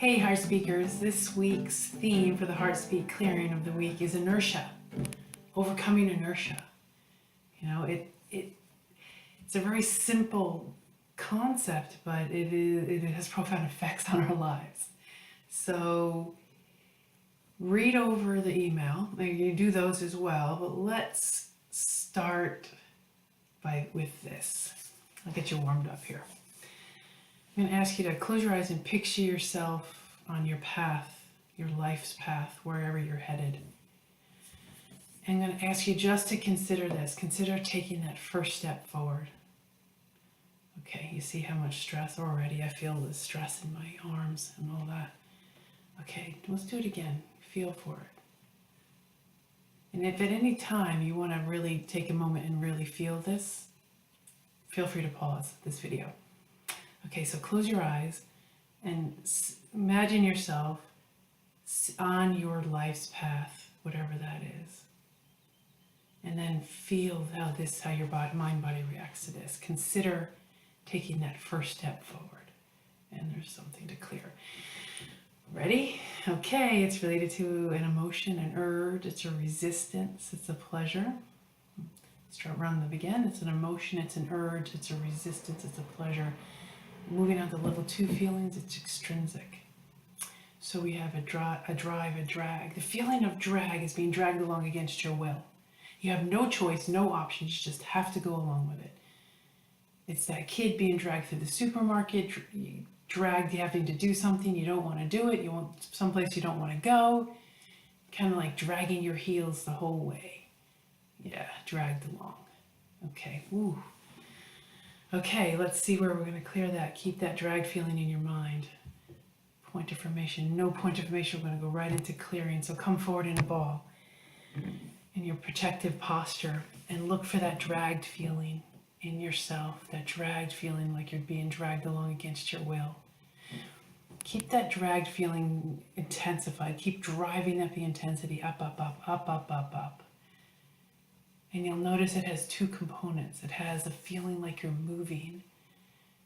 Hey Heart Speakers, this week's theme for the HeartSpeak Clearing of the week is inertia, overcoming inertia. You know, it's a very simple concept, but it has profound effects on our lives. So read over the email. You do those as well, but let's start with this. I'll get you warmed up here. I'm going to ask you to close your eyes and picture yourself on your path, your life's path, wherever you're headed. I'm going to ask you just to consider this. Consider taking that first step forward. Okay, you see how much stress already? I feel the stress in my arms and all that. Okay, let's do it again. Feel for it. And if at any time you want to really take a moment and really feel this, feel free to pause this video. Okay, so close your eyes and imagine yourself on your life's path, whatever that is. And then feel how your mind body reacts to this. Consider taking that first step forward. And there's something to clear. Ready? Okay, it's related to an emotion, an urge, it's a resistance, it's a pleasure. Start round them again. It's an emotion, it's an urge, it's a resistance, it's a pleasure. Moving on to level 2 feelings, it's extrinsic. So we have a drive, a drag. The feeling of drag is being dragged along against your will. You have no choice, no options, you just have to go along with it. It's that kid being dragged through the supermarket, dragged having to do something, you don't want to do it, you want someplace you don't want to go, kind of like dragging your heels the whole way. Yeah, dragged along. Okay, ooh. Okay, let's see where we're going to clear that. Keep that drag feeling in your mind. Point of formation. No point of formation. We're going to go right into clearing. So come forward in a ball in your protective posture and look for that dragged feeling in yourself. That dragged feeling like you're being dragged along against your will. Keep that dragged feeling intensified. Keep driving up the intensity up, up, up, up, up, up, up. And you'll notice it has 2 components. It has a feeling like you're moving,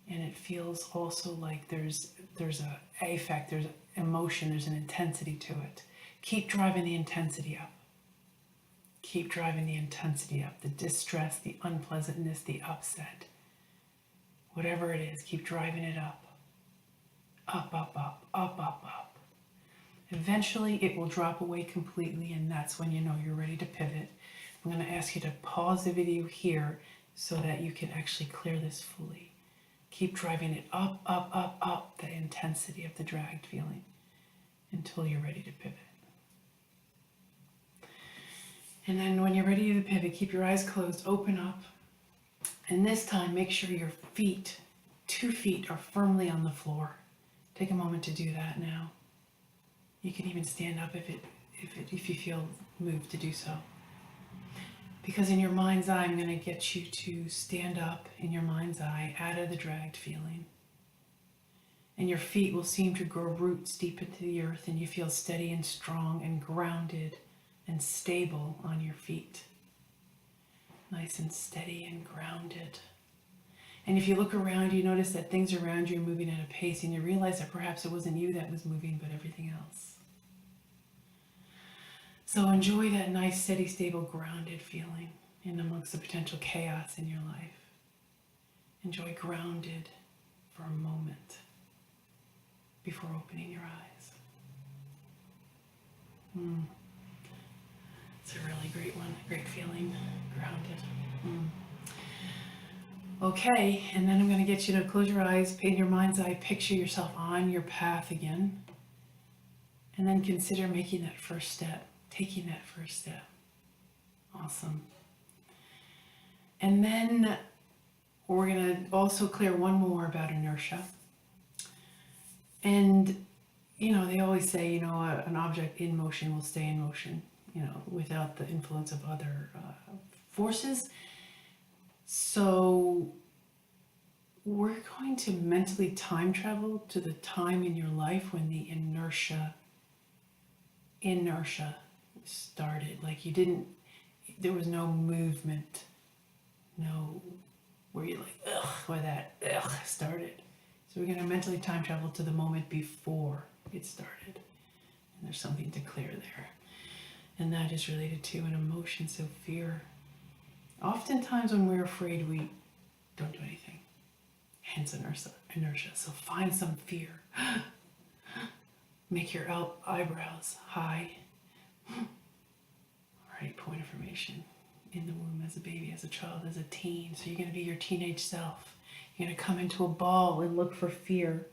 and it feels also like there's a affect, there's emotion, there's an intensity to it. Keep driving the intensity up. Keep driving the intensity up. The distress, the unpleasantness, the upset. Whatever it is, keep driving it up. Up, up, up, up, up, up. Eventually it will drop away completely, and that's when you know you're ready to pivot. I'm going to ask you to pause the video here so that you can actually clear this fully. Keep driving it up, up, up, up, the intensity of the dragged feeling until you're ready to pivot. And then when you're ready to pivot, keep your eyes closed, open up. And this time, make sure your feet, 2 feet, are firmly on the floor. Take a moment to do that now. You can even stand up if you feel moved to do so. Because in your mind's eye, I'm going to get you to stand up in your mind's eye out of the dragged feeling. And your feet will seem to grow roots deep into the earth, and you feel steady and strong and grounded and stable on your feet. Nice and steady and grounded. And if you look around, you notice that things around you are moving at a pace, and you realize that perhaps it wasn't you that was moving, but everything else. So enjoy that nice, steady, stable, grounded feeling in amongst the potential chaos in your life. Enjoy grounded for a moment before opening your eyes. It's a really great one, great feeling, grounded. Okay, and then I'm going to get you to close your eyes, in your mind's eye, picture yourself on your path again, and then consider making that first step. Taking that first step. Awesome. And then we're going to also clear one more about inertia. And, you know, they always say, you know, an object in motion will stay in motion, you know, without the influence of other forces. So we're going to mentally time travel to the time in your life when the inertia started. Like there was no movement, no, where you're like, ugh, where that ugh started. So we're going to mentally time travel to the moment before it started. And there's something to clear there. And that is related to an emotion, so fear. Oftentimes when we're afraid, we don't do anything. Hence inertia. So find some fear. Make your eyebrows high. Right, point of formation in the womb as a baby, as a child, as a teen. So you're going to be your teenage self. You're going to come into a ball and look for fear.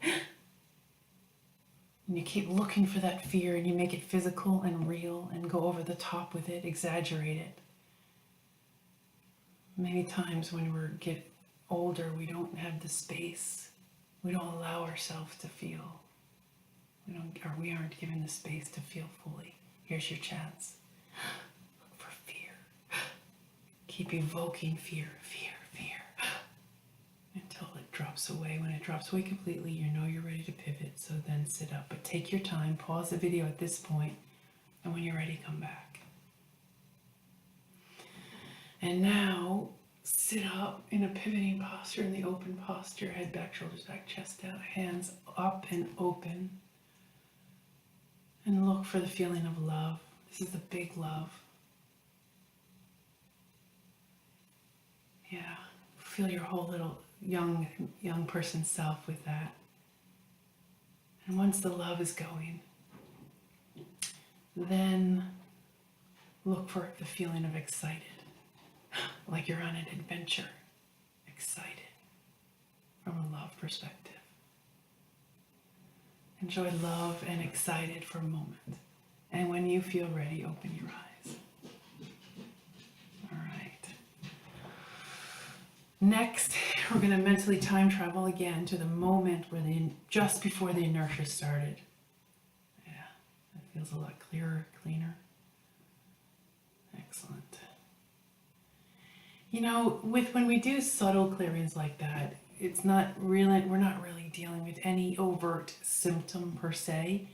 And you keep looking for that fear and you make it physical and real and go over the top with it, exaggerate it. Many times when we get older, we don't have the space. We don't allow ourselves to feel. We aren't given the space to feel fully. Here's your chance. Look for fear. Keep evoking fear, fear, fear, until it drops away. When it drops away completely, you know you're ready to pivot, so then sit up. But take your time, pause the video at this point, and when you're ready, come back. And now, sit up in a pivoting posture, in the open posture, head back, shoulders back, chest out, hands up and open. And look for the feeling of love. This is the big love. Yeah, feel your whole little young person self with that. And once the love is going, then look for the feeling of excited, like you're on an adventure, excited from a love perspective. Enjoy love and excited for a moment. And when you feel ready, open your eyes. All right. Next, we're going to mentally time travel again to the moment where just before the inertia started. Yeah, that feels a lot clearer, cleaner. Excellent. You know, when we do subtle clearings like that, we're not really dealing with any overt symptom per se,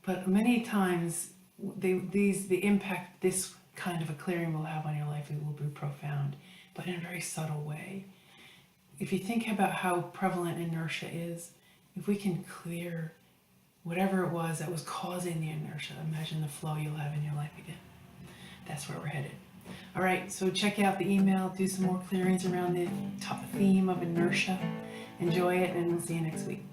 but many times the impact this kind of a clearing will have on your life, it will be profound, but in a very subtle way. If you think about how prevalent inertia is, if we can clear whatever it was that was causing the inertia, imagine the flow you'll have in your life again. That's where we're headed. All right, so check out the email, do some more clearings around the top theme of inertia. Enjoy it, and we'll see you next week.